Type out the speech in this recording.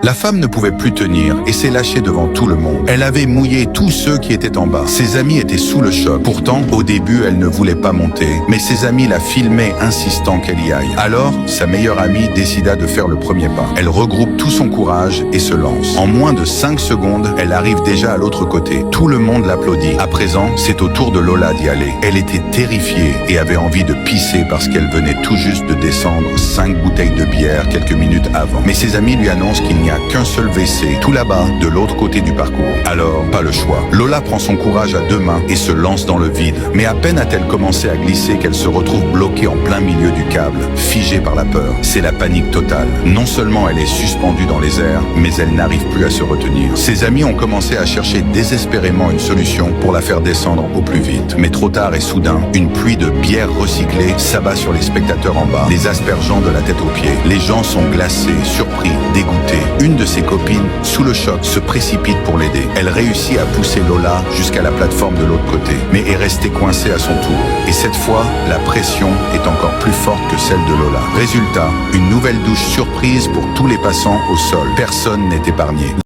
La femme ne pouvait plus tenir et s'est lâchée devant tout le monde. Elle avait mouillé tous ceux qui étaient en bas. Ses amis étaient sous le choc. Pourtant, au début, elle ne voulait pas monter. Mais ses amis la filmaient, insistant qu'elle y aille. Alors, sa meilleure amie décida de faire le premier pas. Elle regroupe tout son courage et se lance. En moins de 5 secondes, elle arrive déjà à l'autre côté. Tout le monde l'applaudit. À présent, c'est au tour de Lola d'y aller. Elle était terrifiée et avait envie de pisser parce qu'elle venait tout juste de descendre 5 bouteilles de bière quelques minutes avant. Mais ses amis lui annoncent qu'il n'y a qu'un seul WC, tout là-bas, de l'autre côté du parcours. Alors, pas le choix. Lola prend son courage à 2 mains et se lance dans le vide. Mais à peine a-t-elle commencé à glisser qu'elle se retrouve bloquée en plein milieu du câble, figée par la peur. C'est la panique totale. Non seulement elle est suspendue dans les airs, mais elle n'arrive plus à se retenir. Ses amis ont commencé à chercher désespérément une solution pour la faire descendre au plus vite. Mais trop tard et soudain, une pluie de bière recyclée s'abat sur les spectateurs en bas, les aspergeant de la tête aux pieds. Les gens sont glacés, surpris, dégoûtés. Une de ses copines, sous le choc, se précipite pour l'aider. Elle réussit à pousser Lola jusqu'à la plateforme de l'autre côté, mais est restée coincée à son tour. Et cette fois, la pression est encore plus forte que celle de Lola. Résultat, une nouvelle douche surprise pour tous les passants au sol. Personne n'est épargné.